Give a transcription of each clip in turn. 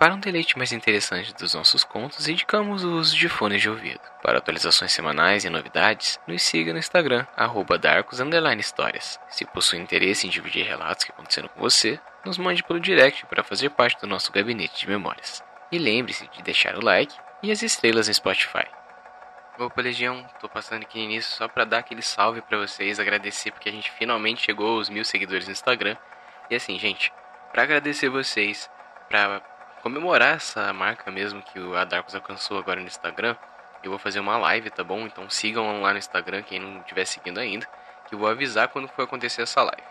Para um deleite mais interessante dos nossos contos, indicamos o uso de fones de ouvido. Para atualizações semanais e novidades, nos siga no Instagram, @darkus_histórias. Se possui interesse em dividir relatos que aconteceram com você, nos mande pelo direct para fazer parte do nosso gabinete de memórias. E lembre-se de deixar o like e as estrelas no Spotify. Opa, Legião, tô passando aqui no início só pra dar aquele salve pra vocês, agradecer porque a gente finalmente chegou aos 1000 seguidores no Instagram. E assim, gente, pra agradecer vocês, pra comemorar essa marca mesmo que o Adarkus alcançou agora no Instagram, eu vou fazer uma live, tá bom? Então sigam lá no Instagram, quem não estiver seguindo ainda, que eu vou avisar quando for acontecer essa live.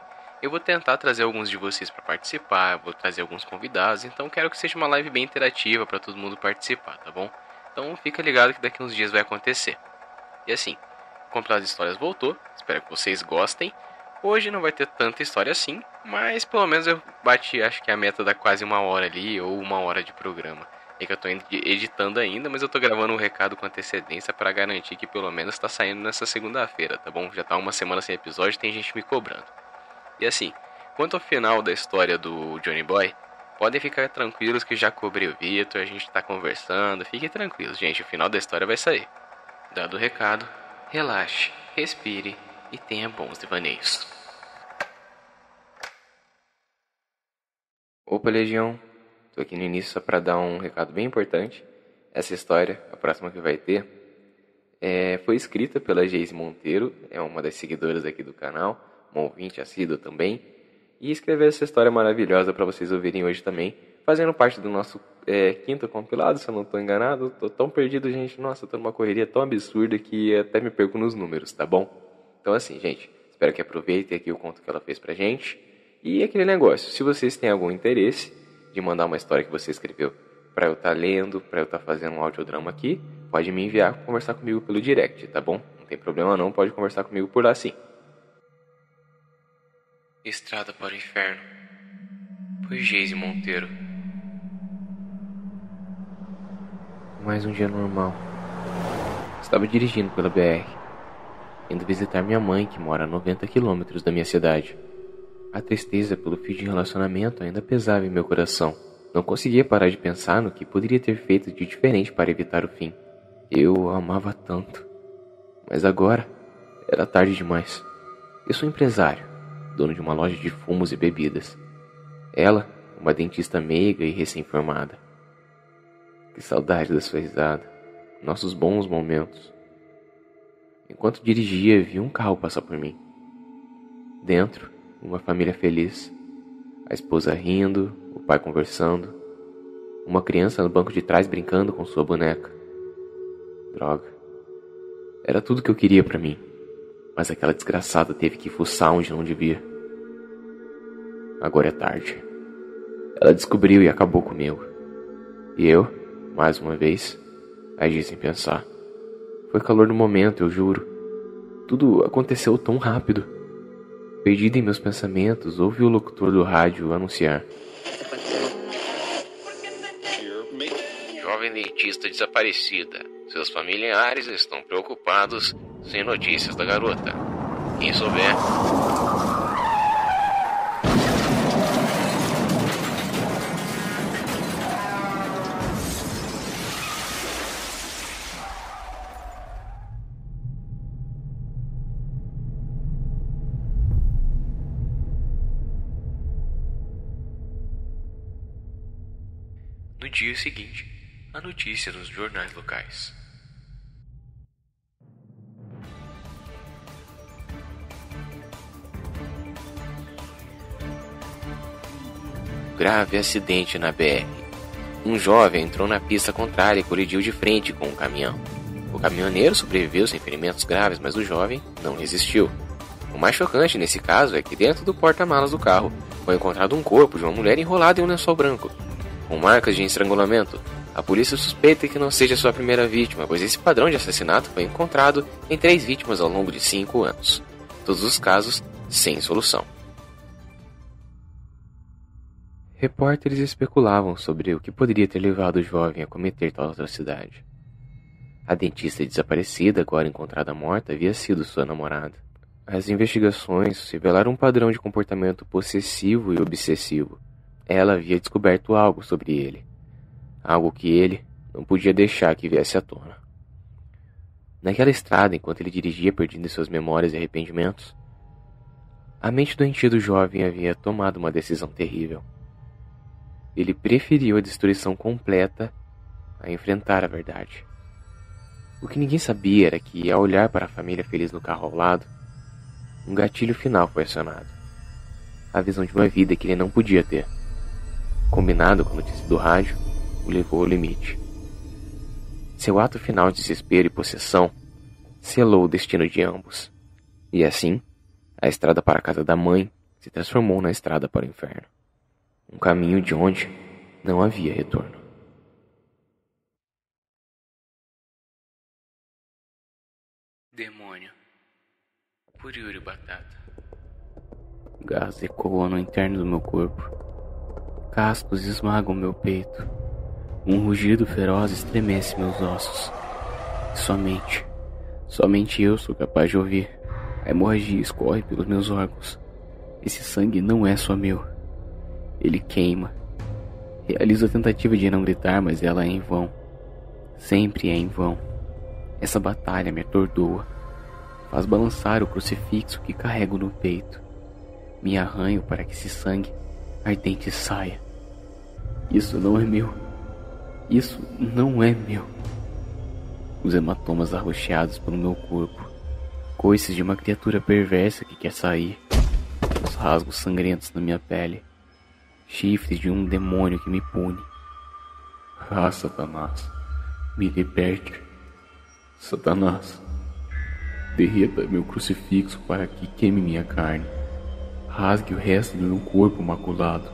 Eu vou tentar trazer alguns de vocês pra participar, vou trazer alguns convidados, então quero que seja uma live bem interativa pra todo mundo participar, tá bom? Então fica ligado que daqui uns dias vai acontecer. E assim, o compilado de histórias voltou, espero que vocês gostem. Hoje não vai ter tanta história assim, mas pelo menos eu bati, acho que a meta dá quase 1 hora ali, ou 1 hora de programa. É que eu tô editando ainda, mas eu tô gravando um recado com antecedência para garantir que pelo menos tá saindo nessa segunda-feira, tá bom? Já tá uma semana sem episódio, tem gente me cobrando. E assim, quanto ao final da história do Johnny Boy, podem ficar tranquilos que já cobri o Vitor, a gente tá conversando, fiquem tranquilos, gente, o final da história vai sair. Dado o recado, relaxe, respire e tenha bons devaneios. Opa, Legião, tô aqui no início só pra dar um recado bem importante. Essa história, a próxima que vai ter, foi escrita pela Geise Monteiro, é uma das seguidoras aqui do canal, uma ouvinte assídua também, e escreveu essa história maravilhosa pra vocês ouvirem hoje também, fazendo parte do nosso quinto compilado, se eu não tô enganado. Tô tão perdido, gente, nossa, tô numa correria tão absurda que até me perco nos números, tá bom? Então assim, gente, espero que aproveitem aqui o conto que ela fez pra gente. E aquele negócio, se vocês têm algum interesse de mandar uma história que você escreveu pra eu estar lendo, pra eu estar fazendo um audiodrama aqui, pode me enviar, conversar comigo pelo direct, tá bom? Não tem problema não, pode conversar comigo por lá sim. Estrada para o Inferno, por Geise Monteiro. Mais um dia normal. Estava dirigindo pela BR, indo visitar minha mãe, que mora a 90 quilômetros da minha cidade. A tristeza pelo fim de relacionamento ainda pesava em meu coração. Não conseguia parar de pensar no que poderia ter feito de diferente para evitar o fim. Eu a amava tanto. Mas agora, era tarde demais. Eu sou empresário, dono de uma loja de fumos e bebidas. Ela, uma dentista meiga e recém-formada. Que saudade da sua risada, nossos bons momentos. Enquanto dirigia, vi um carro passar por mim. Dentro, uma família feliz. A esposa rindo, o pai conversando. Uma criança no banco de trás brincando com sua boneca. Droga. Era tudo que eu queria pra mim. Mas aquela desgraçada teve que fuçar onde não devia. Agora é tarde. Ela descobriu e acabou comigo. E eu, mais uma vez, agi sem pensar. Foi calor do momento, eu juro. Tudo aconteceu tão rápido. Perdido em meus pensamentos, ouvi o locutor do rádio anunciar: jovem dentista desaparecida. Seus familiares estão preocupados sem notícias da garota. Quem souber... No dia seguinte, a notícia nos jornais locais. Grave acidente na BR. Um jovem entrou na pista contrária e colidiu de frente com um caminhão. O caminhoneiro sobreviveu sem ferimentos graves, mas o jovem não resistiu. O mais chocante nesse caso é que dentro do porta-malas do carro foi encontrado um corpo de uma mulher enrolada em um lençol branco, com marcas de estrangulamento. A polícia suspeita que não seja sua primeira vítima, pois esse padrão de assassinato foi encontrado em 3 vítimas ao longo de 5 anos. Todos os casos sem solução. Repórteres especulavam sobre o que poderia ter levado o jovem a cometer tal atrocidade. A dentista desaparecida, agora encontrada morta, havia sido sua namorada. As investigações revelaram um padrão de comportamento possessivo e obsessivo. Ela havia descoberto algo sobre ele. algo que ele não podia deixar que viesse à tona. Naquela estrada, enquanto ele dirigia perdido em suas memórias e arrependimentos, a mente doentia do jovem havia tomado uma decisão terrível. Ele preferiu a destruição completa a enfrentar a verdade. O que ninguém sabia era que, ao olhar para a família feliz no carro ao lado, um gatilho final foi acionado. A visão de uma vida que ele não podia ter. Combinado com a notícia do rádio, o levou ao limite. Seu ato final de desespero e possessão selou o destino de ambos. E assim, a estrada para a casa da mãe se transformou na estrada para o inferno. Um caminho de onde não havia retorno. Demônio, por Yuri Batata. Gás ecoam no interno do meu corpo. Cascos esmagam meu peito. Um rugido feroz estremece meus ossos. E somente eu sou capaz de ouvir. A hemorragia escorre pelos meus órgãos. Esse sangue não é só meu. Ele queima. Realizo a tentativa de não gritar, mas ela é em vão. Sempre é em vão. Essa batalha me atordoa. Faz balançar o crucifixo que carrego no peito. Me arranho para que esse sangue ardente saia. Isso não é meu. Isso não é meu. Os hematomas arroxeados pelo meu corpo. Coices de uma criatura perversa que quer sair. Os rasgos sangrentos na minha pele. Chifres de um demônio que me pune. Ah, Satanás, me liberte. Satanás, derreta meu crucifixo para que queime minha carne. Rasgue o resto do meu corpo maculado.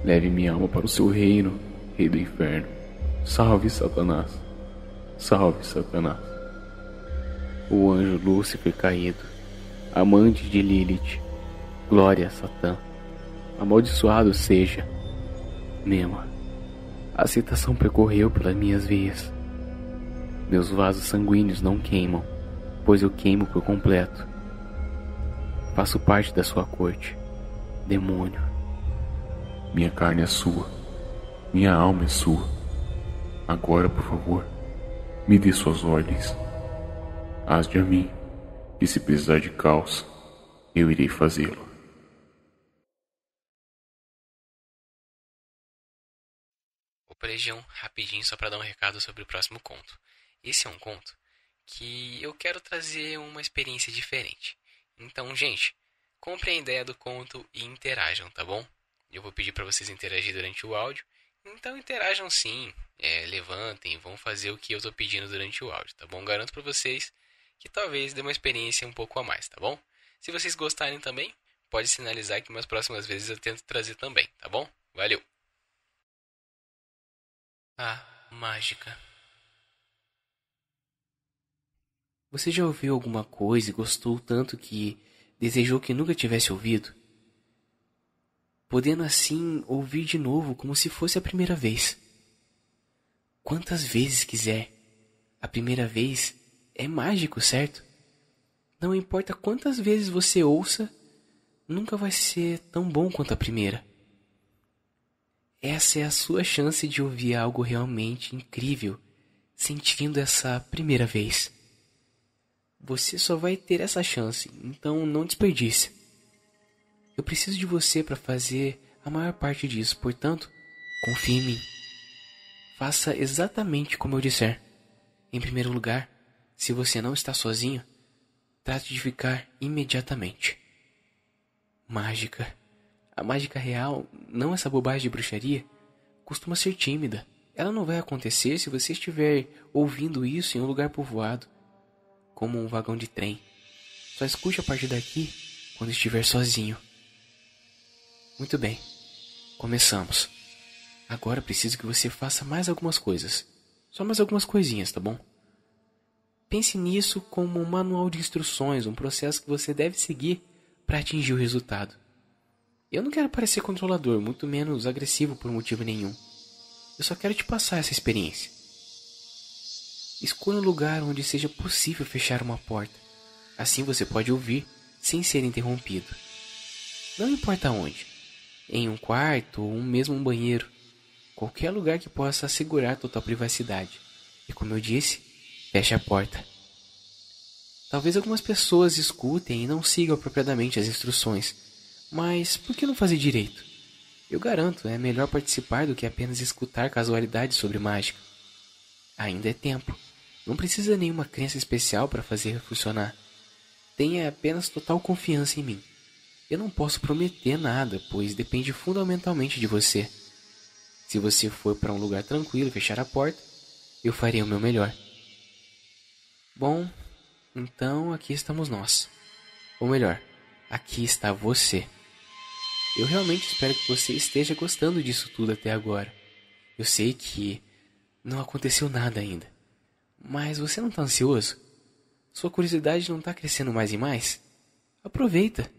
Leve minha alma para o seu reino, Rei do Inferno. Salve, Satanás. Salve, Satanás. O anjo Lúcifer caído, amante de Lilith, glória a Satã. Amaldiçoado seja. Mema. A excitação percorreu pelas minhas veias. Meus vasos sanguíneos não queimam, pois eu queimo por completo. Faço parte da sua corte, demônio. Minha carne é sua, minha alma é sua. Agora, por favor, me dê suas ordens. Hás-de a mim, e se precisar de caos, eu irei fazê-lo. Prejam rapidinho só para dar um recado sobre o próximo conto. Esse é um conto que eu quero trazer uma experiência diferente. Então, gente, comprem a ideia do conto e interajam, tá bom? Eu vou pedir para vocês interagir durante o áudio. Então interajam sim, levantem, vão fazer o que eu tô pedindo durante o áudio, tá bom? Garanto para vocês que talvez dê uma experiência um pouco a mais, tá bom? Se vocês gostarem também, pode sinalizar que umas próximas vezes eu tento trazer também, tá bom? Valeu! Ah, mágica. Você já ouviu alguma coisa e gostou tanto que desejou que nunca tivesse ouvido? Podendo assim ouvir de novo como se fosse a primeira vez. Quantas vezes quiser. A primeira vez é mágico, certo? Não importa quantas vezes você ouça, nunca vai ser tão bom quanto a primeira. Essa é a sua chance de ouvir algo realmente incrível, sentindo essa primeira vez. Você só vai ter essa chance, então não desperdice. Eu preciso de você para fazer a maior parte disso, portanto, confie em mim. Faça exatamente como eu disser. Em primeiro lugar, se você não está sozinho, trate de ficar imediatamente. Mágica. A mágica real, não essa bobagem de bruxaria, costuma ser tímida. Ela não vai acontecer se você estiver ouvindo isso em um lugar povoado, como um vagão de trem. Só escute a partir daqui quando estiver sozinho. Muito bem, começamos. Agora preciso que você faça mais algumas coisas. Só mais algumas coisinhas, tá bom? Pense nisso como um manual de instruções, um processo que você deve seguir para atingir o resultado. Eu não quero parecer controlador, muito menos agressivo por motivo nenhum. Eu só quero te passar essa experiência. Escolha um lugar onde seja possível fechar uma porta. Assim você pode ouvir sem ser interrompido. Não importa onde. Em um quarto ou mesmo um banheiro. qualquer lugar que possa assegurar total privacidade. E como eu disse, feche a porta. Talvez algumas pessoas escutem e não sigam apropriadamente as instruções, mas por que não fazer direito? Eu garanto, é melhor participar do que apenas escutar casualidades sobre mágica. Ainda é tempo. Não precisa nenhuma crença especial para fazer funcionar. Tenha apenas total confiança em mim. Eu não posso prometer nada, pois depende fundamentalmente de você. Se você for para um lugar tranquilo e fechar a porta, eu farei o meu melhor. Bom, então aqui estamos nós. Ou melhor, aqui está você. Eu realmente espero que você esteja gostando disso tudo até agora. Eu sei que não aconteceu nada ainda. Mas você não está ansioso? Sua curiosidade não está crescendo mais e mais? Aproveita.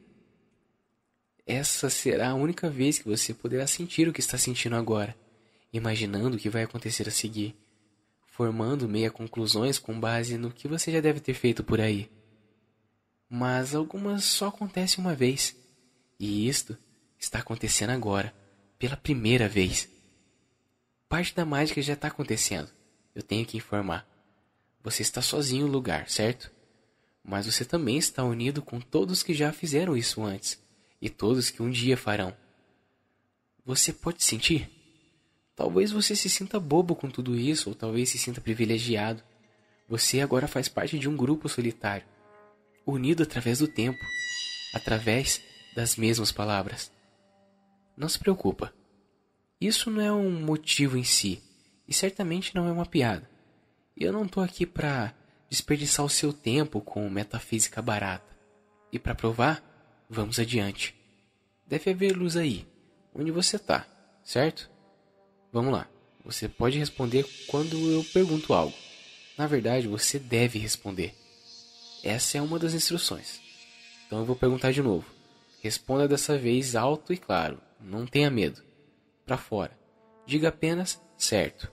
Essa será a única vez que você poderá sentir o que está sentindo agora, imaginando o que vai acontecer a seguir, formando meia conclusões com base no que você já deve ter feito por aí. Mas algumas só acontecem uma vez, e isto está acontecendo agora, pela primeira vez. Parte da mágica já está acontecendo, eu tenho que informar. Você está sozinho no lugar, certo? Mas você também está unido com todos que já fizeram isso antes, e todos que um dia farão. Você pode sentir? Talvez você se sinta bobo com tudo isso, ou talvez se sinta privilegiado. Você agora faz parte de um grupo solitário, unido através do tempo, através das mesmas palavras. Não se preocupa. Isso não é um motivo em si, e certamente não é uma piada. Eu não estou aqui para desperdiçar o seu tempo com metafísica barata. E para provar, vamos adiante. Deve haver luz aí, onde você está, certo? Vamos lá, você pode responder quando eu pergunto algo. Na verdade, você deve responder. Essa é uma das instruções. Então eu vou perguntar de novo. Responda dessa vez alto e claro, não tenha medo. Para fora. Diga apenas certo.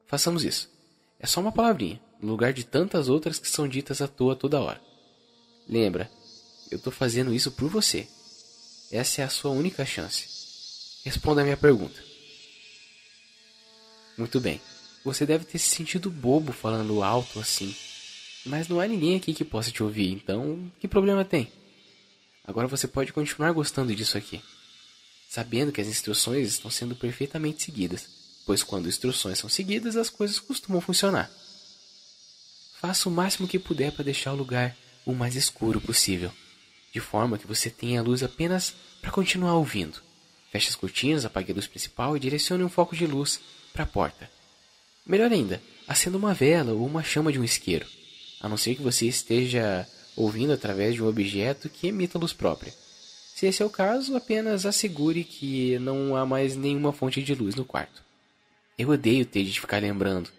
Façamos isso. É só uma palavrinha, no lugar de tantas outras que são ditas à toa toda hora. Lembra, eu estou fazendo isso por você. Essa é a sua única chance. Responda a minha pergunta. Muito bem. Você deve ter se sentido bobo falando alto assim. Mas não há ninguém aqui que possa te ouvir, então que problema tem? Agora você pode continuar gostando disso aqui, sabendo que as instruções estão sendo perfeitamente seguidas, pois quando instruções são seguidas, as coisas costumam funcionar. Faça o máximo que puder para deixar o lugar o mais escuro possível, de forma que você tenha a luz apenas para continuar ouvindo. Feche as cortinas, apague a luz principal e direcione um foco de luz para a porta. Melhor ainda, acenda uma vela ou uma chama de um isqueiro, a não ser que você esteja ouvindo através de um objeto que emita luz própria. Se esse é o caso, apenas assegure que não há mais nenhuma fonte de luz no quarto. Eu odeio ter de ficar lembrando,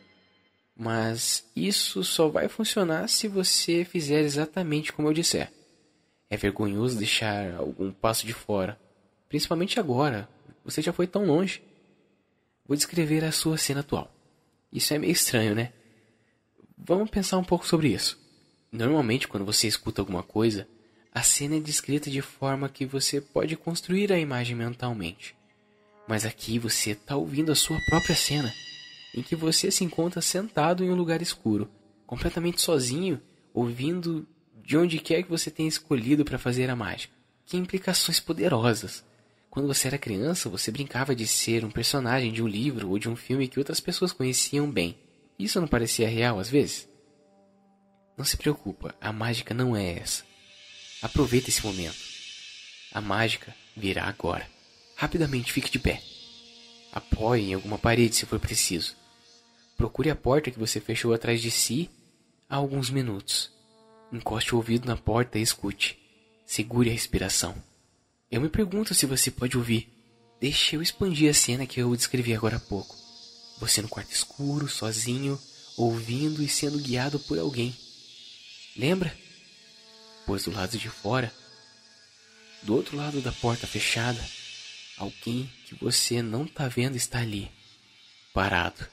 mas isso só vai funcionar se você fizer exatamente como eu disser. É vergonhoso deixar algum passo de fora, principalmente agora, você já foi tão longe. Vou descrever a sua cena atual. Isso é meio estranho, né? Vamos pensar um pouco sobre isso. Normalmente, quando você escuta alguma coisa, a cena é descrita de forma que você pode construir a imagem mentalmente. Mas aqui você está ouvindo a sua própria cena, em que você se encontra sentado em um lugar escuro, completamente sozinho, ouvindo de onde quer que você tenha escolhido para fazer a mágica. Que implicações poderosas! Quando você era criança, você brincava de ser um personagem de um livro ou de um filme que outras pessoas conheciam bem. Isso não parecia real às vezes? Não se preocupa, a mágica não é essa. Aproveita esse momento. A mágica virá agora. Rapidamente fique de pé. Apoie em alguma parede se for preciso. Procure a porta que você fechou atrás de si há alguns minutos. Encoste o ouvido na porta e escute. Segure a respiração. Eu me pergunto se você pode ouvir. Deixe eu expandir a cena que eu descrevi agora há pouco. Você no quarto escuro, sozinho, ouvindo e sendo guiado por alguém. Lembra? Pois do lado de fora, do outro lado da porta fechada, alguém que você não está vendo está ali, parado.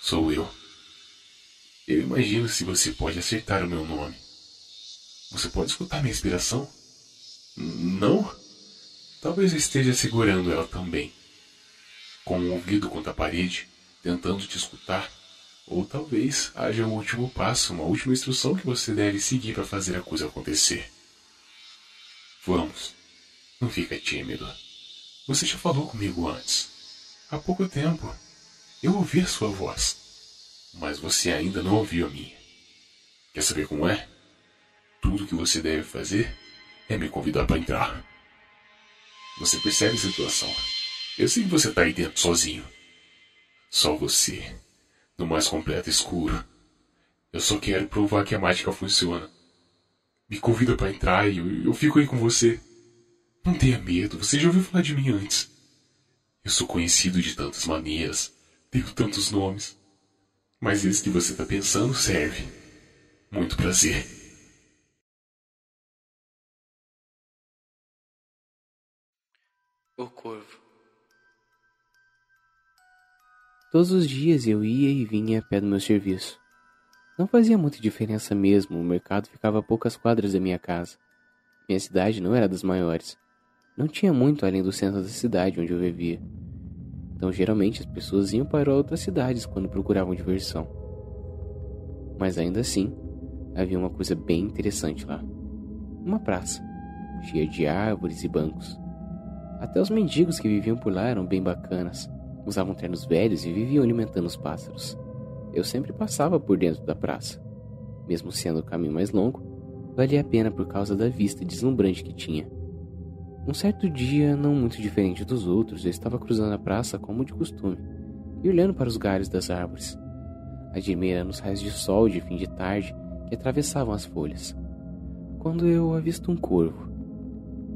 Sou eu. Eu imagino se você pode acertar o meu nome. Você pode escutar minha respiração? Não? Talvez eu esteja segurando ela também. com o ouvido contra a parede, tentando te escutar. Ou talvez haja um último passo, uma última instrução que você deve seguir para fazer a coisa acontecer. Vamos, não fica tímido. Você já falou comigo antes. Há pouco tempo, eu ouvi a sua voz, mas você ainda não ouviu a minha. Quer saber como é? Tudo que você deve fazer é me convidar para entrar. Você percebe a situação. Eu sei que você tá aí dentro sozinho. Só você, no mais completo escuro. Eu só quero provar que a mágica funciona. Me convida para entrar e eu fico aí com você. Não tenha medo, você já ouviu falar de mim antes. Eu sou conhecido de tantas maneiras, tenho tantos nomes. Mas esse que você tá pensando serve. Muito prazer. O Corvo. Todos os dias eu ia e vinha a pé do meu serviço. Não fazia muita diferença mesmo, o mercado ficava a poucas quadras da minha casa. Minha cidade não era das maiores. Não tinha muito além do centro da cidade onde eu vivia. Então geralmente as pessoas iam para outras cidades quando procuravam diversão. Mas ainda assim, havia uma coisa bem interessante lá. Uma praça, cheia de árvores e bancos. Até os mendigos que viviam por lá eram bem bacanas. Usavam ternos velhos e viviam alimentando os pássaros. Eu sempre passava por dentro da praça. Mesmo sendo o caminho mais longo, valia a pena por causa da vista deslumbrante que tinha. Um certo dia, não muito diferente dos outros, eu estava cruzando a praça como de costume, e olhando para os galhos das árvores, admirando os raios de sol de fim de tarde que atravessavam as folhas. Quando eu avisto um corvo.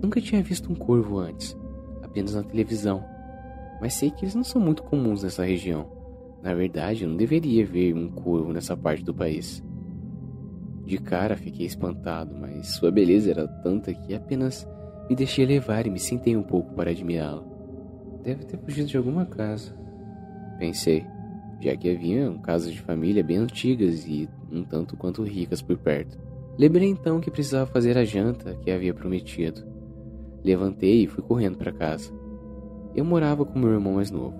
Nunca tinha visto um corvo antes, apenas na televisão, mas sei que eles não são muito comuns nessa região. Na verdade, eu não deveria ver um corvo nessa parte do país. De cara fiquei espantado, mas sua beleza era tanta que apenas me deixei levar e me sentei um pouco para admirá-la. Deve ter fugido de alguma casa, pensei, já que haviam casas de família bem antigas e um tanto quanto ricas por perto. Lembrei então que precisava fazer a janta que havia prometido. Levantei e fui correndo para casa. Eu morava com meu irmão mais novo.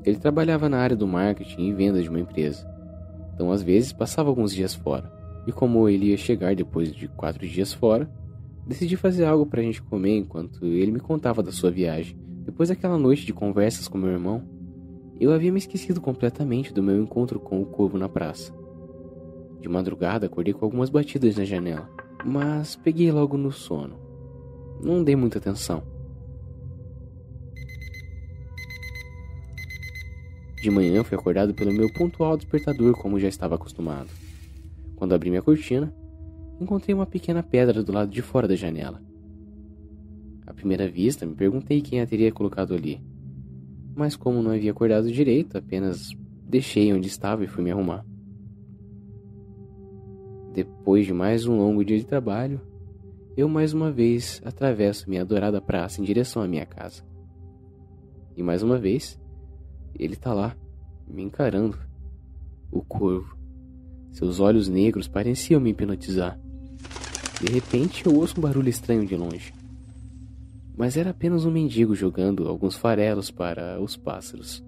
Ele trabalhava na área do marketing e vendas de uma empresa, então às vezes passava alguns dias fora. E como ele ia chegar depois de 4 dias fora, decidi fazer algo pra gente comer enquanto ele me contava da sua viagem. Depois daquela noite de conversas com meu irmão, eu havia me esquecido completamente do meu encontro com o corvo na praça. De madrugada acordei com algumas batidas na janela, mas peguei logo no sono. Não dei muita atenção. De manhã fui acordado pelo meu pontual despertador como já estava acostumado. Quando abri minha cortina, encontrei uma pequena pedra do lado de fora da janela. À primeira vista, me perguntei quem a teria colocado ali. Mas como não havia acordado direito, apenas deixei onde estava e fui me arrumar. Depois de mais um longo dia de trabalho, eu mais uma vez atravesso minha adorada praça em direção à minha casa. E mais uma vez, ele está lá, me encarando. O corvo. Seus olhos negros pareciam me hipnotizar. De repente, eu ouço um barulho estranho de longe. Mas era apenas um mendigo jogando alguns farelos para os pássaros.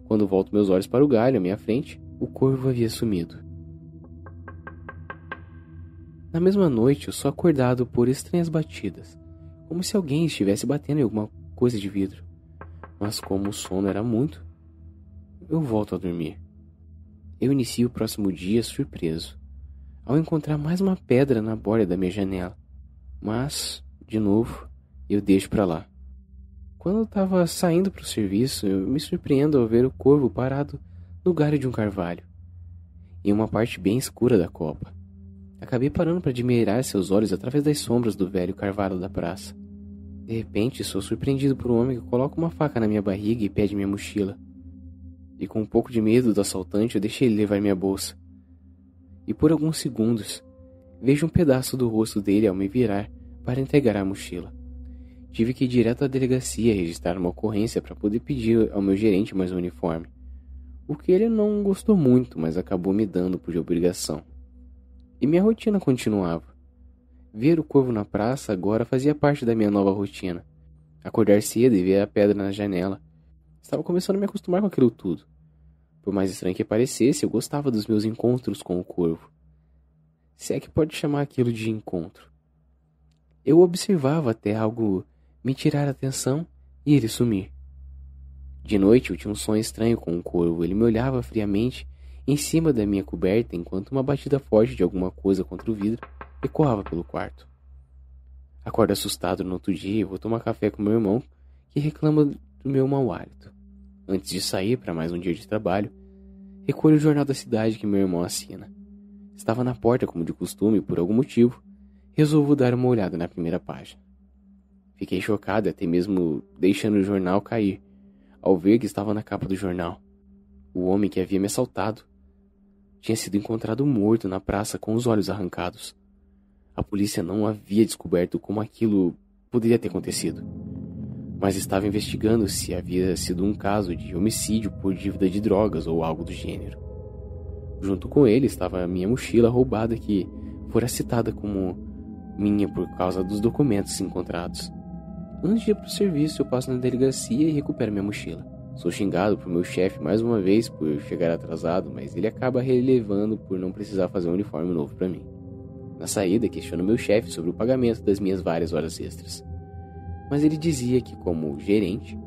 Quando volto meus olhos para o galho à minha frente, o corvo havia sumido. Na mesma noite, eu sou acordado por estranhas batidas, como se alguém estivesse batendo em alguma coisa de vidro. Mas como o sono era muito, eu volto a dormir. Eu inicio o próximo dia surpreso, ao encontrar mais uma pedra na borda da minha janela. Mas, de novo, eu deixo pra lá. Quando eu estava saindo para o serviço, eu me surpreendo ao ver o corvo parado no galho de um carvalho, em uma parte bem escura da copa. Acabei parando para admirar seus olhos através das sombras do velho carvalho da praça. De repente, sou surpreendido por um homem que coloca uma faca na minha barriga e pede minha mochila. E com um pouco de medo do assaltante, eu deixei ele levar minha bolsa. E por alguns segundos, vejo um pedaço do rosto dele ao me virar para entregar a mochila. Tive que ir direto à delegacia registrar uma ocorrência para poder pedir ao meu gerente mais um uniforme. O que ele não gostou muito, mas acabou me dando por obrigação. E minha rotina continuava. Ver o corvo na praça agora fazia parte da minha nova rotina. Acordar cedo e ver a pedra na janela. Estava começando a me acostumar com aquilo tudo. Por mais estranho que parecesse, eu gostava dos meus encontros com o corvo. Se é que pode chamar aquilo de encontro. Eu observava até algo me tirar a atenção e ele sumir. De noite eu tinha um sonho estranho com o corvo. Ele me olhava friamente em cima da minha coberta enquanto uma batida forte de alguma coisa contra o vidro ecoava pelo quarto. Acordo assustado no outro dia e vou tomar café com meu irmão, que reclama do meu mau hálito. Antes de sair para mais um dia de trabalho, recolho o jornal da cidade que meu irmão assina. Estava na porta como de costume e por algum motivo, resolvo dar uma olhada na primeira página. Fiquei chocado, até mesmo deixando o jornal cair, ao ver que estava na capa do jornal. O homem que havia me assaltado tinha sido encontrado morto na praça com os olhos arrancados. A polícia não havia descoberto como aquilo poderia ter acontecido, mas estava investigando se havia sido um caso de homicídio por dívida de drogas ou algo do gênero. Junto com ele estava a minha mochila roubada, que fora citada como minha por causa dos documentos encontrados. Antes de ir para o serviço, eu passo na delegacia e recupero minha mochila. Sou xingado por meu chefe mais uma vez por chegar atrasado, mas ele acaba relevando por não precisar fazer um uniforme novo para mim. Na saída, questiono meu chefe sobre o pagamento das minhas várias horas extras. Mas ele dizia que, como gerente,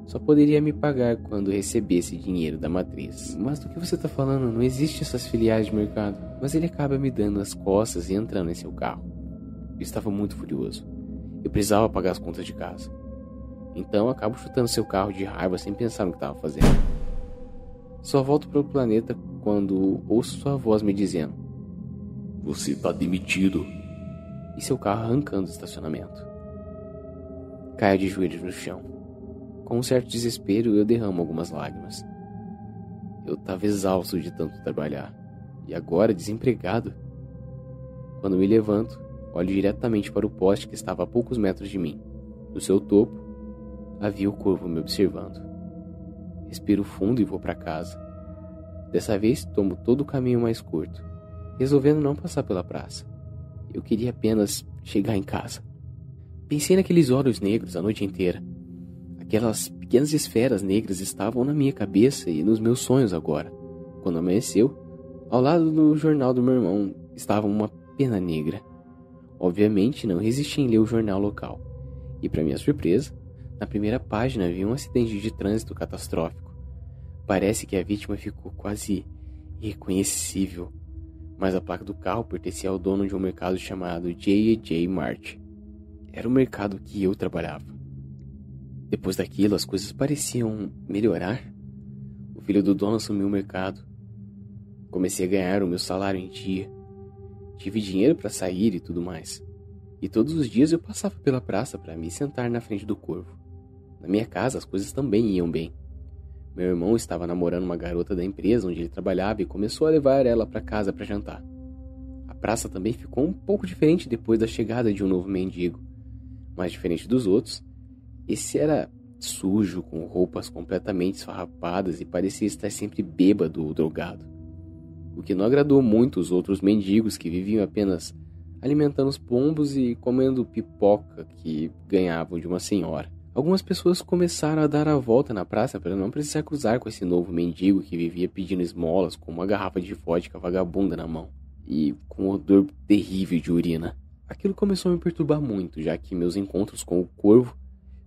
só poderia me pagar quando recebesse dinheiro da matriz. Mas do que você está falando? Não existe essas filiais de mercado. Mas ele acaba me dando as costas e entrando em seu carro. Eu estava muito furioso. Eu precisava pagar as contas de casa. Então acabo chutando seu carro de raiva sem pensar no que estava fazendo. Só volto para o planeta quando ouço sua voz me dizendo: "Você está demitido." E seu carro arrancando do estacionamento. Caio de joelhos no chão. Com um certo desespero, eu derramo algumas lágrimas. Eu estava exausto de tanto trabalhar. E agora, desempregado. Quando me levanto, olho diretamente para o poste que estava a poucos metros de mim. No seu topo, havia o corvo me observando. Respiro fundo e vou para casa. Dessa vez, tomo todo o caminho mais curto, resolvendo não passar pela praça. Eu queria apenas chegar em casa. Pensei naqueles olhos negros a noite inteira. Aquelas pequenas esferas negras estavam na minha cabeça e nos meus sonhos agora. Quando amanheceu, ao lado do jornal do meu irmão estava uma pena negra. Obviamente não resisti em ler o jornal local. E para minha surpresa, na primeira página havia um acidente de trânsito catastrófico. Parece que a vítima ficou quase irreconhecível, mas a placa do carro pertencia ao dono de um mercado chamado J&J Mart. Era o mercado que eu trabalhava. Depois daquilo, as coisas pareciam melhorar. O filho do dono assumiu o mercado. Comecei a ganhar o meu salário em dia. Tive dinheiro para sair e tudo mais. E todos os dias eu passava pela praça para me sentar na frente do corvo. Na minha casa, as coisas também iam bem. Meu irmão estava namorando uma garota da empresa onde ele trabalhava e começou a levar ela para casa para jantar. A praça também ficou um pouco diferente depois da chegada de um novo mendigo. Mas diferente dos outros, esse era sujo, com roupas completamente esfarrapadas e parecia estar sempre bêbado ou drogado. O que não agradou muito os outros mendigos que viviam apenas alimentando os pombos e comendo pipoca que ganhavam de uma senhora. Algumas pessoas começaram a dar a volta na praça para não precisar cruzar com esse novo mendigo que vivia pedindo esmolas com uma garrafa de vodka vagabunda na mão e com um odor terrível de urina. Aquilo começou a me perturbar muito, já que meus encontros com o corvo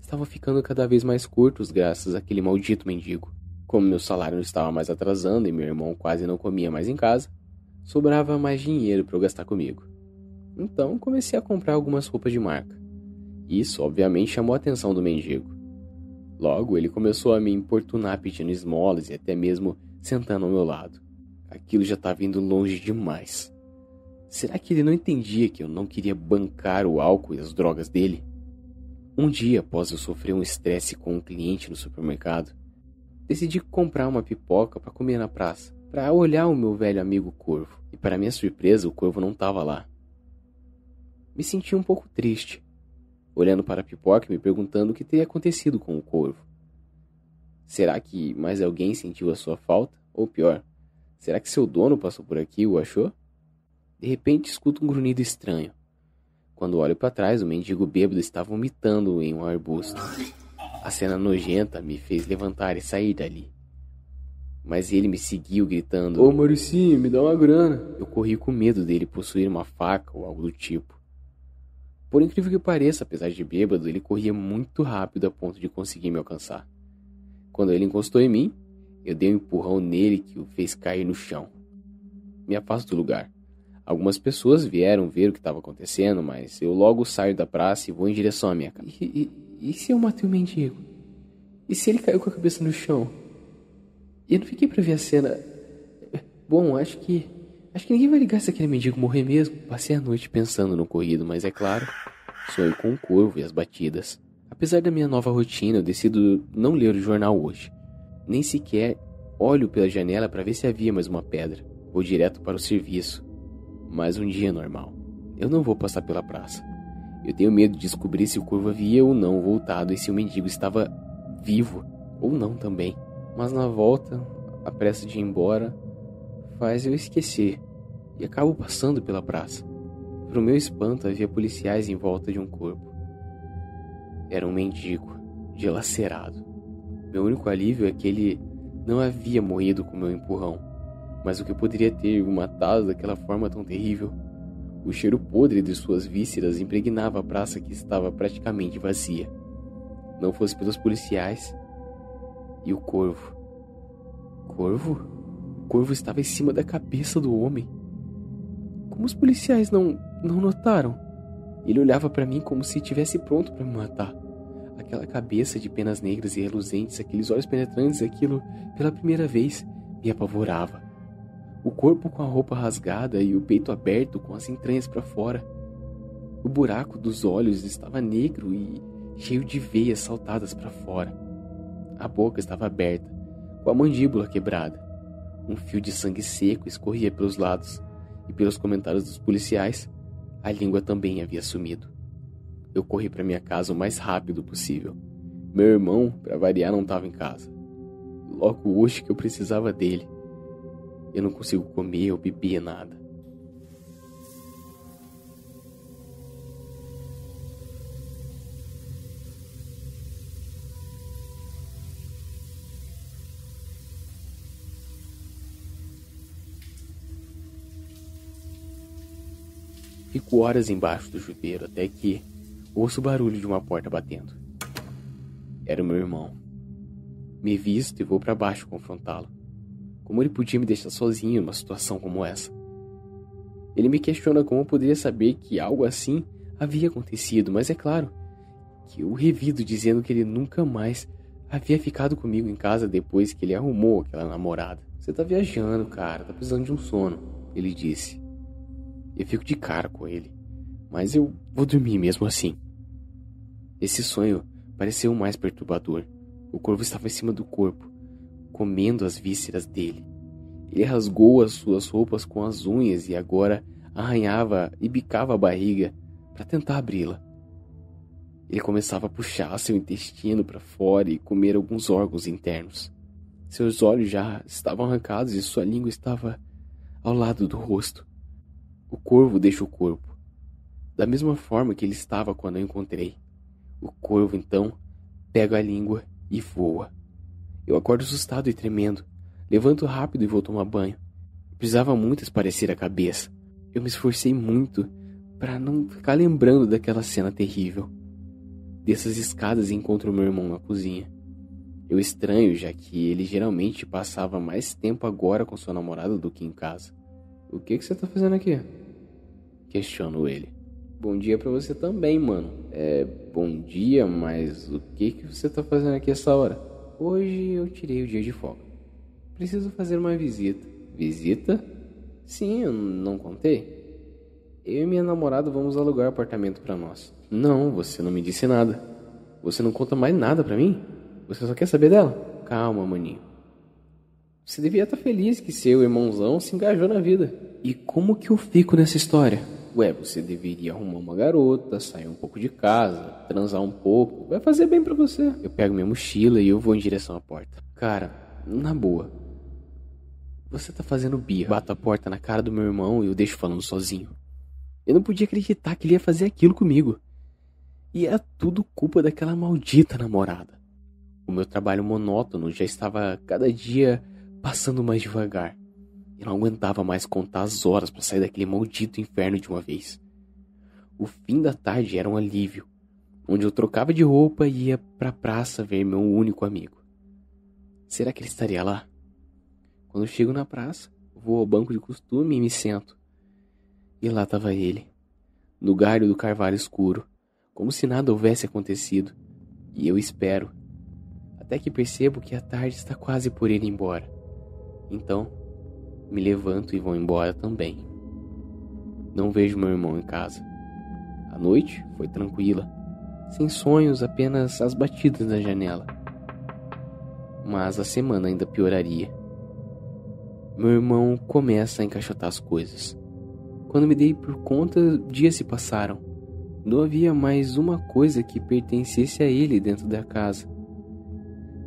estavam ficando cada vez mais curtos graças àquele maldito mendigo. Como meu salário não estava mais atrasando e meu irmão quase não comia mais em casa, sobrava mais dinheiro para eu gastar comigo. Então comecei a comprar algumas roupas de marca. Isso, obviamente, chamou a atenção do mendigo. Logo, ele começou a me importunar pedindo esmolas e até mesmo sentando ao meu lado. Aquilo já estava indo longe demais. Será que ele não entendia que eu não queria bancar o álcool e as drogas dele? Um dia, após eu sofrer um estresse com um cliente no supermercado, decidi comprar uma pipoca para comer na praça, para olhar o meu velho amigo corvo. E para minha surpresa, o corvo não estava lá. Me senti um pouco triste, olhando para a pipoca e me perguntando o que teria acontecido com o corvo. Será que mais alguém sentiu a sua falta? Ou pior, será que seu dono passou por aqui e o achou? De repente escuto um grunhido estranho. Quando olho para trás, o mendigo bêbado estava vomitando em um arbusto. A cena nojenta me fez levantar e sair dali. Mas ele me seguiu gritando: "Ô Mauricinho, me dá uma grana." Eu corri com medo dele possuir uma faca ou algo do tipo. Por incrível que pareça, apesar de bêbado, ele corria muito rápido a ponto de conseguir me alcançar. Quando ele encostou em mim, eu dei um empurrão nele que o fez cair no chão. Me afasto do lugar. Algumas pessoas vieram ver o que estava acontecendo, mas eu logo saio da praça e vou em direção à minha casa. E se eu matei o mendigo? E se ele caiu com a cabeça no chão? Eu não fiquei pra ver a cena. Bom, acho que ninguém vai ligar se aquele mendigo morrer mesmo. Passei a noite pensando no ocorrido, mas é claro, sonho com o corvo e as batidas. Apesar da minha nova rotina, eu decido não ler o jornal hoje. Nem sequer olho pela janela para ver se havia mais uma pedra. Vou direto para o serviço. Mais um dia normal. Eu não vou passar pela praça. Eu tenho medo de descobrir se o corvo havia ou não voltado e se o mendigo estava vivo ou não também. Mas na volta, a pressa de ir embora faz eu esquecer e acabo passando pela praça. Para o meu espanto, havia policiais em volta de um corpo. Era um mendigo, dilacerado. Meu único alívio é que ele não havia morrido com meu empurrão, mas o que poderia ter o matado daquela forma tão terrível? O cheiro podre de suas vísceras impregnava a praça que estava praticamente vazia. Não fosse pelos policiais. E o corvo? Corvo? O corvo estava em cima da cabeça do homem. Como os policiais não notaram? Ele olhava para mim como se estivesse pronto para me matar. Aquela cabeça de penas negras e reluzentes, aqueles olhos penetrantes, aquilo, pela primeira vez, me apavorava. O corpo com a roupa rasgada e o peito aberto com as entranhas para fora. O buraco dos olhos estava negro e cheio de veias saltadas para fora. A boca estava aberta, com a mandíbula quebrada. Um fio de sangue seco escorria pelos lados, e pelos comentários dos policiais, a língua também havia sumido. Eu corri para minha casa o mais rápido possível. Meu irmão, para variar, não estava em casa. Logo hoje que eu precisava dele. Eu não consigo comer ou beber nada. Fico horas embaixo do chuveiro até que ouço o barulho de uma porta batendo. Era o meu irmão. Me visto e vou para baixo confrontá-lo. Como ele podia me deixar sozinho numa situação como essa? Ele me questiona como eu poderia saber que algo assim havia acontecido, mas é claro que eu revido dizendo que ele nunca mais havia ficado comigo em casa depois que ele arrumou aquela namorada. Você tá viajando, cara, tá precisando de um sono, ele disse. Eu fico de cara com ele, mas eu vou dormir mesmo assim. Esse sonho pareceu o mais perturbador. O corvo estava em cima do corpo, comendo as vísceras dele. Ele rasgou as suas roupas com as unhas e agora arranhava e bicava a barriga para tentar abri-la. Ele começava a puxar seu intestino para fora e comer alguns órgãos internos. Seus olhos já estavam arrancados e sua língua estava ao lado do rosto. O corvo deixa o corpo, da mesma forma que ele estava quando eu encontrei. O corvo, então, pega a língua e voa. Eu acordo assustado e tremendo. Levanto rápido e vou tomar banho. Precisava muito esparecer a cabeça. Eu me esforcei muito para não ficar lembrando daquela cena terrível. Desço as escadas e encontro meu irmão na cozinha. Eu estranho, já que ele geralmente passava mais tempo agora com sua namorada do que em casa. O que você tá fazendo aqui? Questiono ele. Bom dia pra você também, mano. Bom dia, mas o que você tá fazendo aqui essa hora? Hoje eu tirei o dia de folga. Preciso fazer uma visita. Visita? Sim, eu não contei. Eu e minha namorada vamos alugar apartamento pra nós. Não, você não me disse nada. Você não conta mais nada pra mim? Você só quer saber dela? Calma, maninho. Você devia estar feliz que seu irmãozão se engajou na vida. E como que eu fico nessa história? Ué, você deveria arrumar uma garota, sair um pouco de casa, transar um pouco. Vai fazer bem pra você. Eu pego minha mochila e eu vou em direção à porta. Cara, na boa. Você tá fazendo birra. Bato a porta na cara do meu irmão e eu deixo falando sozinho. Eu não podia acreditar que ele ia fazer aquilo comigo. E era tudo culpa daquela maldita namorada. O meu trabalho monótono já estava cada dia passando mais devagar. Eu não aguentava mais contar as horas para sair daquele maldito inferno de uma vez. O fim da tarde era um alívio, onde eu trocava de roupa e ia para a praça ver meu único amigo. Será que ele estaria lá? Quando eu chego na praça, vou ao banco de costume e me sento. E lá estava ele, no galho do carvalho escuro, como se nada houvesse acontecido. E eu espero, até que percebo que a tarde está quase por ir embora. Então, me levanto e vou embora também. Não vejo meu irmão em casa. A noite foi tranquila, sem sonhos, apenas as batidas na janela. Mas a semana ainda pioraria. Meu irmão começa a encaixotar as coisas. Quando me dei por conta, dias se passaram. Não havia mais uma coisa que pertencesse a ele dentro da casa.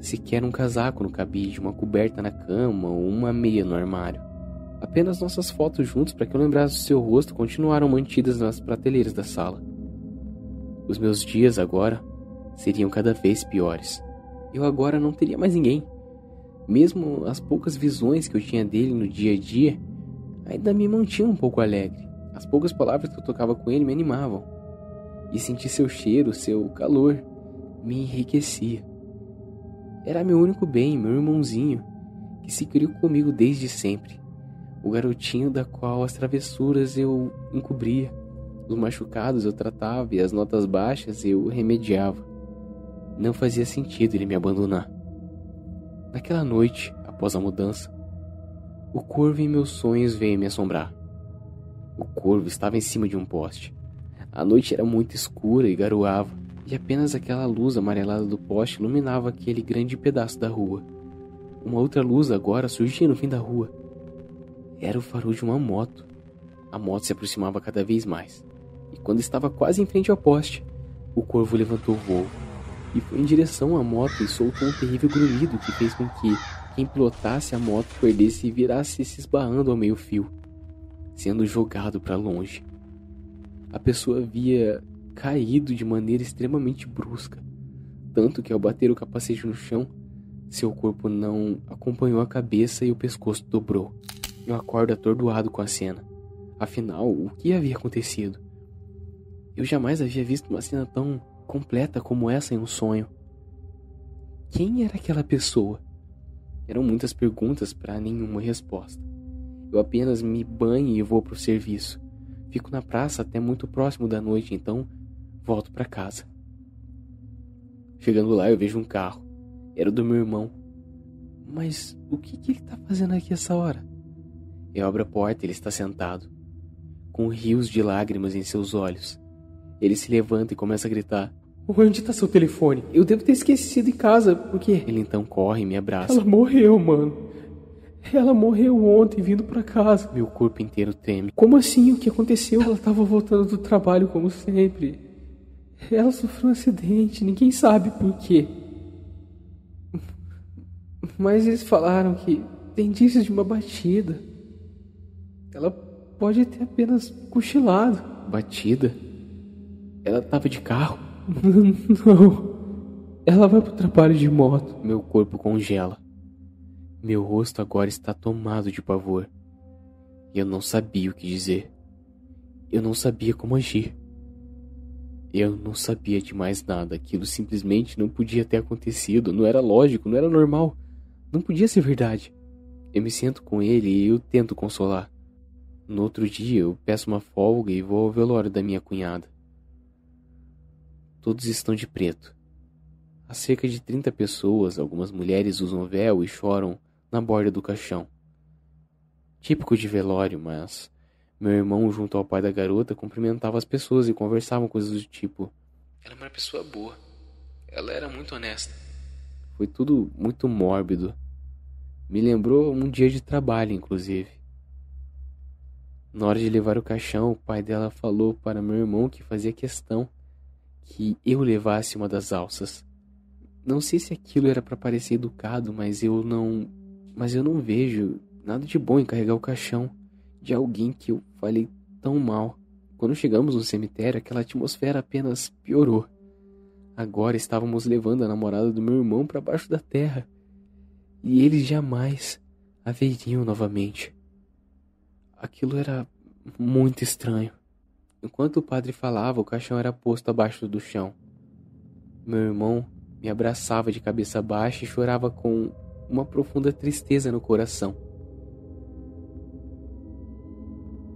Sequer um casaco no cabide, uma coberta na cama ou uma meia no armário. Apenas nossas fotos juntos para que eu lembrasse do seu rosto continuaram mantidas nas prateleiras da sala. Os meus dias agora seriam cada vez piores. Eu agora não teria mais ninguém. Mesmo as poucas visões que eu tinha dele no dia a dia ainda me mantinham um pouco alegre. As poucas palavras que eu tocava com ele me animavam. E sentir seu cheiro, seu calor, me enriquecia. Era meu único bem, meu irmãozinho, que se criou comigo desde sempre. O garotinho da qual as travessuras eu encobria, os machucados eu tratava e as notas baixas eu remediava. Não fazia sentido ele me abandonar. Naquela noite, após a mudança, o corvo em meus sonhos veio me assombrar. O corvo estava em cima de um poste. A noite era muito escura e garoava, e apenas aquela luz amarelada do poste iluminava aquele grande pedaço da rua. Uma outra luz agora surgia no fim da rua. Era o farol de uma moto. A moto se aproximava cada vez mais, e quando estava quase em frente ao poste, o corvo levantou o voo e foi em direção à moto e soltou um terrível grunhido que fez com que quem pilotasse a moto perdesse e virasse se esbarrando ao meio-fio, sendo jogado para longe. A pessoa havia caído de maneira extremamente brusca, tanto que ao bater o capacete no chão, seu corpo não acompanhou a cabeça e o pescoço dobrou. Eu acordo atordoado com a cena. Afinal, o que havia acontecido? Eu jamais havia visto uma cena tão completa como essa em um sonho. Quem era aquela pessoa? Eram muitas perguntas para nenhuma resposta. Eu apenas me banho e vou para o serviço. Fico na praça até muito próximo da noite, então volto para casa. Chegando lá eu vejo um carro. Era o do meu irmão. Mas o que ele está fazendo aqui essa hora? Eu abro a porta e ele está sentado, com rios de lágrimas em seus olhos. Ele se levanta e começa a gritar: "Onde está seu telefone? Eu devo ter esquecido em casa, porque..." Ele então corre e me abraça. "Ela morreu, mano. Ela morreu ontem vindo pra casa." Meu corpo inteiro treme. "Como assim? O que aconteceu?" "Ela estava voltando do trabalho como sempre. Ela sofreu um acidente, ninguém sabe por quê. Mas eles falaram que tem indícios de uma batida. Ela pode ter apenas cochilado." "Batida? Ela estava de carro?" "Não. Ela vai pro trabalho de moto." Meu corpo congela. Meu rosto agora está tomado de pavor. E eu não sabia o que dizer. Eu não sabia como agir. Eu não sabia de mais nada. Aquilo simplesmente não podia ter acontecido. Não era lógico, não era normal. Não podia ser verdade. Eu me sento com ele e eu tento consolar. No outro dia eu peço uma folga e vou ao velório da minha cunhada. Todos estão de preto. Há cerca de 30 pessoas, algumas mulheres usam véu e choram na borda do caixão. Típico de velório, mas meu irmão, junto ao pai da garota, cumprimentava as pessoas e conversavam coisas do tipo: "Ela era uma pessoa boa. Ela era muito honesta." Foi tudo muito mórbido. Me lembrou um dia de trabalho, inclusive. Na hora de levar o caixão, o pai dela falou para meu irmão que fazia questão que eu levasse uma das alças. Não sei se aquilo era para parecer educado, mas eu não vejo nada de bom em carregar o caixão de alguém que eu falei tão mal. Quando chegamos no cemitério, aquela atmosfera apenas piorou. Agora estávamos levando a namorada do meu irmão para baixo da terra. E eles jamais a veriam novamente. Aquilo era muito estranho. Enquanto o padre falava, o caixão era posto abaixo do chão. Meu irmão me abraçava de cabeça baixa e chorava com uma profunda tristeza no coração.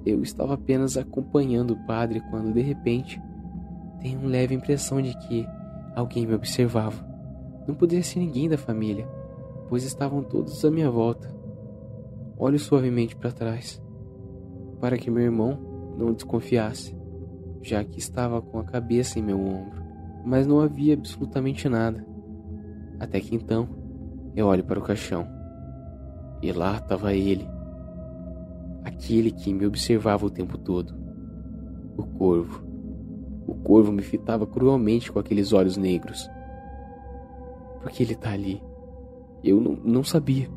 Eu estava apenas acompanhando o padre quando, de repente, tenho uma leve impressão de que alguém me observava. Não poderia ser ninguém da família, pois estavam todos à minha volta. Olho suavemente para trás, para que meu irmão não desconfiasse, já que estava com a cabeça em meu ombro, mas não havia absolutamente nada. Até que então, eu olho para o caixão, e lá estava ele, aquele que me observava o tempo todo, o corvo. O corvo me fitava cruelmente com aqueles olhos negros. Por que ele está ali? Eu não sabia.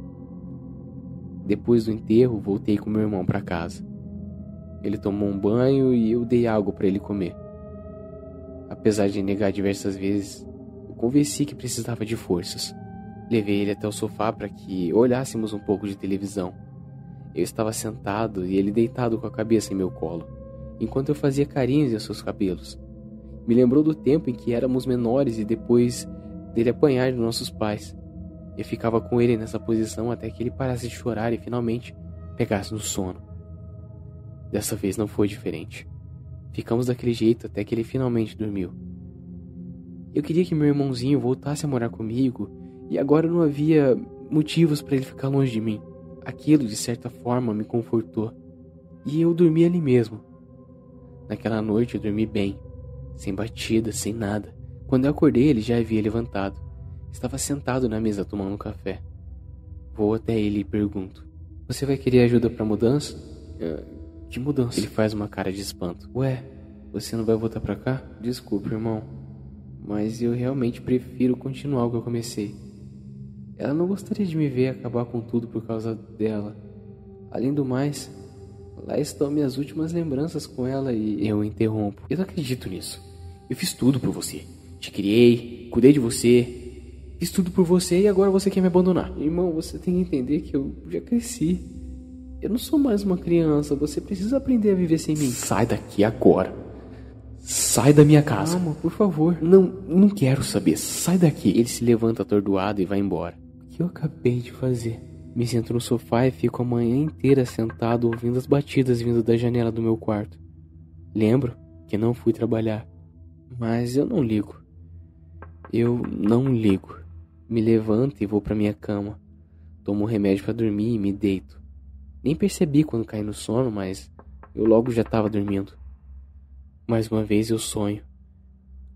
Depois do enterro, voltei com meu irmão para casa. Ele tomou um banho e eu dei algo para ele comer. Apesar de negar diversas vezes, eu convenci que precisava de forças. Levei ele até o sofá para que olhássemos um pouco de televisão. Eu estava sentado e ele deitado com a cabeça em meu colo, enquanto eu fazia carinhos em seus cabelos. Me lembrou do tempo em que éramos menores e depois dele apanhar de nossos pais. Eu ficava com ele nessa posição até que ele parasse de chorar e finalmente pegasse no sono. Dessa vez não foi diferente. Ficamos daquele jeito até que ele finalmente dormiu. Eu queria que meu irmãozinho voltasse a morar comigo e agora não havia motivos para ele ficar longe de mim. Aquilo, de certa forma, me confortou. E eu dormi ali mesmo. Naquela noite eu dormi bem, sem batida, sem nada. Quando eu acordei, ele já havia levantado. Estava sentado na mesa tomando um café. Vou até ele e pergunto: "Você vai querer ajuda para mudança?" Que mudança? Ele faz uma cara de espanto. "Ué, você não vai voltar pra cá?" "Desculpe, irmão, mas eu realmente prefiro continuar o que eu comecei. Ela não gostaria de me ver acabar com tudo por causa dela. Além do mais, lá estão minhas últimas lembranças com ela e..." Eu interrompo. "Eu não acredito nisso. Eu fiz tudo por você. Te criei, cuidei de você. Fiz tudo por você e agora você quer me abandonar." "Irmão, você tem que entender que eu já cresci. Eu não sou mais uma criança. Você precisa aprender a viver sem mim." "Sai daqui agora. Sai da minha casa." "Calma, por favor." Não quero saber. Sai daqui." Ele se levanta atordoado e vai embora. O que eu acabei de fazer? Me sento no sofá e fico a manhã inteira sentado ouvindo as batidas vindo da janela do meu quarto. Lembro que não fui trabalhar, mas eu não ligo. Eu não ligo. Me levanto e vou para minha cama. Tomo um remédio para dormir e me deito. Nem percebi quando caí no sono, mas eu logo já estava dormindo. Mais uma vez eu sonho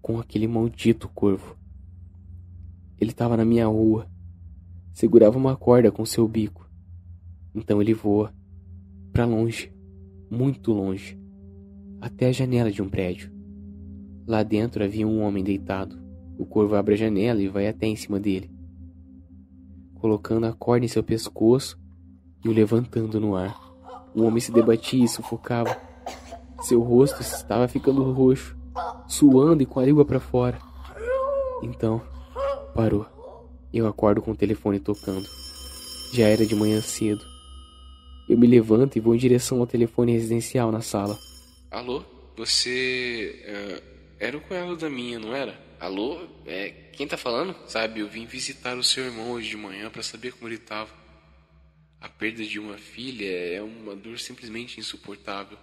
com aquele maldito corvo. Ele estava na minha rua. Segurava uma corda com seu bico. Então ele voa para longe, muito longe, até a janela de um prédio. Lá dentro havia um homem deitado. O corvo abre a janela e vai até em cima dele, colocando a corda em seu pescoço e o levantando no ar. O homem se debatia e sufocava. Seu rosto estava ficando roxo, suando e com a língua para fora. Então, parou. Eu acordo com o telefone tocando. Já era de manhã cedo. Eu me levanto e vou em direção ao telefone residencial na sala. "Alô? Você... era o cunhado da minha, não era? Alô? Quem tá falando?" "Sabe, eu vim visitar o seu irmão hoje de manhã pra saber como ele tava. A perda de uma filha é uma dor simplesmente insuportável.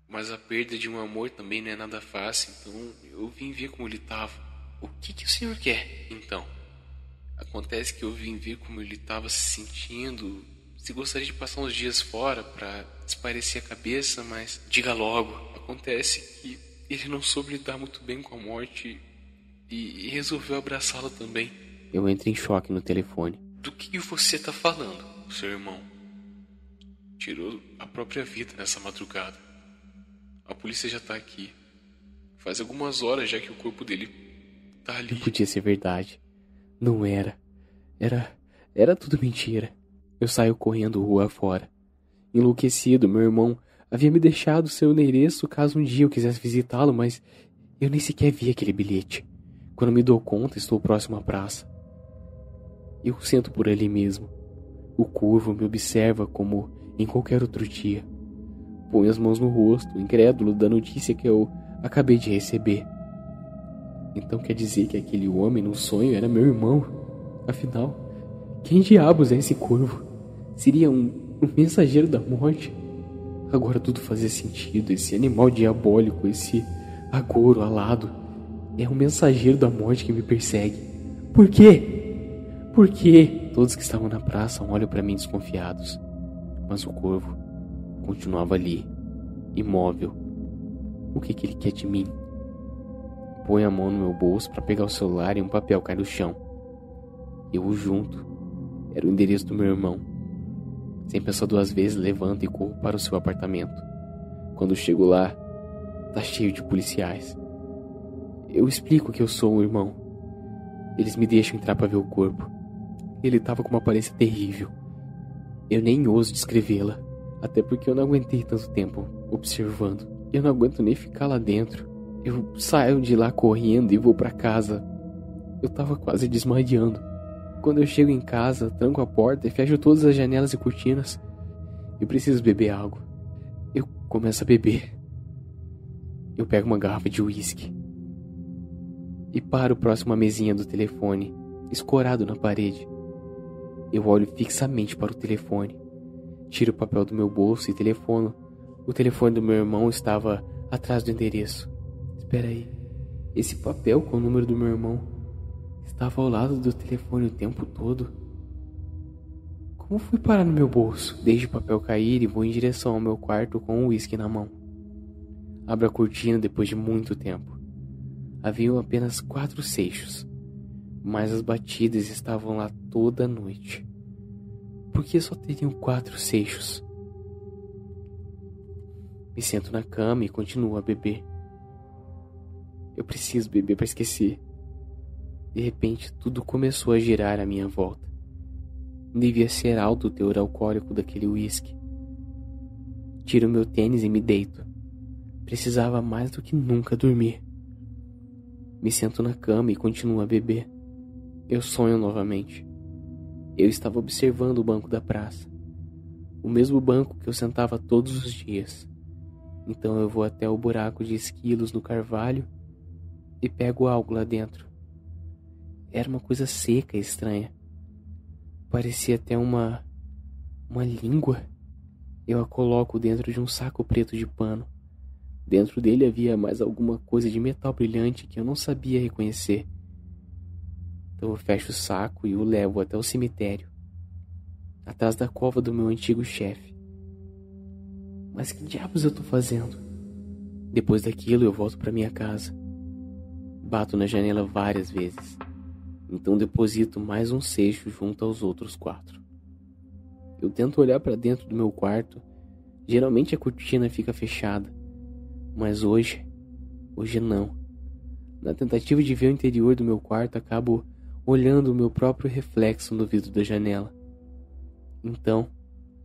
Mas a perda de um amor também não é nada fácil, então eu vim ver como ele tava." "O que o senhor quer, então?" "Acontece que eu vim ver como ele tava se sentindo, se gostaria de passar uns dias fora pra espairecer a cabeça, mas..." "Diga logo." "Acontece que ele não soube lidar muito bem com a morte e resolveu abraçá-la também." Eu entro em choque no telefone. "Do que você tá falando? O seu irmão tirou a própria vida nessa madrugada. A polícia já tá aqui. Faz algumas horas já que o corpo dele tá ali." Não podia ser verdade. Não era. Era tudo mentira. Eu saio correndo rua fora. Enlouquecido, meu irmão havia me deixado seu endereço caso um dia eu quisesse visitá-lo, mas Eu nem sequer vi aquele bilhete. Quando me dou conta, estou próximo à praça. Eu sento por ali mesmo. O corvo me observa como em qualquer outro dia. Põe as mãos no rosto, incrédulo da notícia que eu acabei de receber. Então quer dizer que aquele homem no sonho era meu irmão? Afinal, quem diabos é esse corvo? Seria um mensageiro da morte? Agora tudo fazia sentido. Esse animal diabólico, esse agouro alado, é um mensageiro da morte que me persegue. Por quê? Por quê? Todos que estavam na praça olham para mim desconfiados. Mas o corvo continuava ali, imóvel. O que ele quer de mim? Põe a mão no meu bolso para pegar o celular e um papel cai no chão. Eu o junto. Era o endereço do meu irmão. Sem pensar duas vezes, levanto e corro para o seu apartamento. Quando chego lá, tá cheio de policiais. Eu explico que eu sou o irmão. Eles me deixam entrar para ver o corpo. Ele tava com uma aparência terrível. Eu nem ouso descrevê-la, até porque eu não aguentei tanto tempo observando. Eu não aguento nem ficar lá dentro. Eu saio de lá correndo e vou para casa. Eu tava quase desmaiando. Quando eu chego em casa, tranco a porta e fecho todas as janelas e cortinas. Eu preciso beber água. Eu começo a beber. Eu pego uma garrafa de uísque e paro próximo à mesinha do telefone, escorado na parede. Eu olho fixamente para o telefone. Tiro o papel do meu bolso e telefono. O telefone do meu irmão estava atrás do endereço. Espera aí. Esse papel com o número do meu irmão estava ao lado do telefone o tempo todo. Como fui parar no meu bolso? Deixo o papel cair e vou em direção ao meu quarto com o uísque na mão. Abro a cortina depois de muito tempo. Haviam apenas 4 seixos, mas as batidas estavam lá toda a noite. Por que só teriam 4 seixos? Me sento na cama e continuo a beber. Eu preciso beber para esquecer. De repente, tudo começou a girar à minha volta. Devia ser alto o teor alcoólico daquele uísque. Tiro meu tênis e me deito. Precisava mais do que nunca dormir. Me sento na cama e continuo a beber. Eu sonho novamente. Eu estava observando o banco da praça. O mesmo banco que eu sentava todos os dias. Então eu vou até o buraco de esquilos no carvalho e pego algo lá dentro. Era uma coisa seca e estranha. Parecia até uma língua. Eu a coloco dentro de um saco preto de pano. Dentro dele havia mais alguma coisa de metal brilhante que eu não sabia reconhecer. Então eu fecho o saco e o levo até o cemitério, atrás da cova do meu antigo chefe. Mas que diabos eu tô fazendo? Depois daquilo eu volto para minha casa. Bato na janela várias vezes. Então deposito mais um seixo junto aos outros 4. Eu tento olhar para dentro do meu quarto. Geralmente a cortina fica fechada. Mas hoje não. Na tentativa de ver o interior do meu quarto, acabo olhando o meu próprio reflexo no vidro da janela. Então,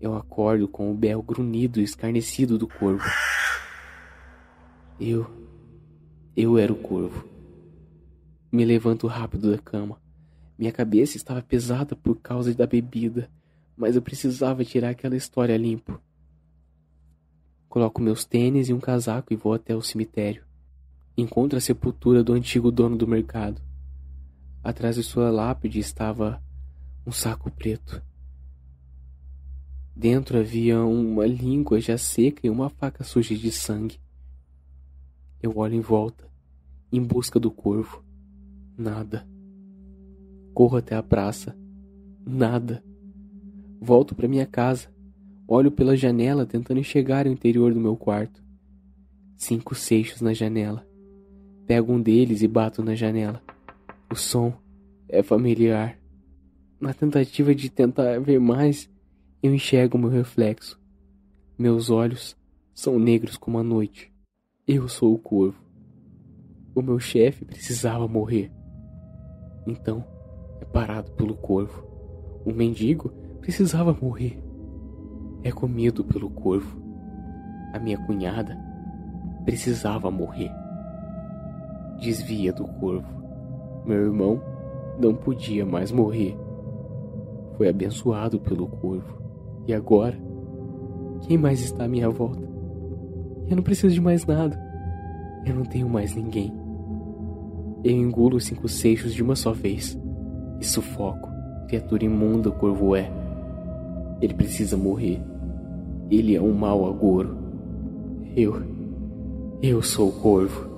eu acordo com o berro grunhido e escarnecido do corvo. Eu era o corvo. Me levanto rápido da cama. Minha cabeça estava pesada por causa da bebida, mas eu precisava tirar aquela história limpo. Coloco meus tênis e um casaco e vou até o cemitério. Encontro a sepultura do antigo dono do mercado. Atrás de sua lápide estava um saco preto. Dentro havia uma língua já seca e uma faca suja de sangue. Eu olho em volta, em busca do corvo. Nada. Corro até a praça. Nada. Volto para minha casa. Olho pela janela tentando enxergar o interior do meu quarto. 5 seixos na janela. Pego um deles e bato na janela. O som é familiar. Na tentativa de tentar ver mais, eu enxergo meu reflexo. Meus olhos são negros como a noite. Eu sou o corvo. O meu chefe precisava morrer. Então, é parado pelo corvo. O mendigo precisava morrer. É comido pelo corvo. A minha cunhada precisava morrer. desvia do corvo. Meu irmão não podia mais morrer. Foi abençoado pelo corvo. E agora, quem mais está à minha volta? Eu não preciso de mais nada. Eu não tenho mais ninguém. Eu engulo os 5 seixos de uma só vez e sufoco. Criatura imunda o corvo é. Ele precisa morrer. Ele é um mau agouro. Eu sou o corvo.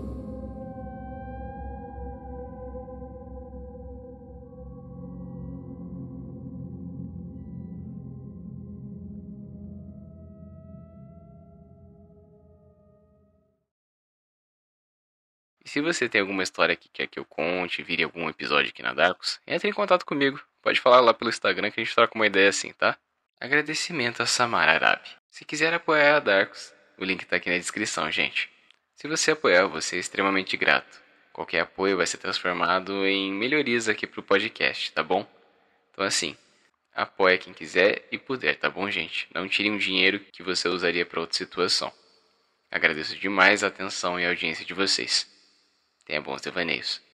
E se você tem alguma história que quer que eu conte, vire algum episódio aqui na Darkus, entre em contato comigo. Pode falar lá pelo Instagram que a gente troca uma ideia assim, tá? Agradecimento a Samara Arabi. Se quiser apoiar a Darkus, o link tá aqui na descrição, gente. Se você apoiar, eu vou ser extremamente grato. Qualquer apoio vai ser transformado em melhorias aqui pro podcast, tá bom? Então assim, apoia quem quiser e puder, tá bom, gente? Não tire um dinheiro que você usaria para outra situação. Agradeço demais a atenção e a audiência de vocês. Tenha bons devaneios.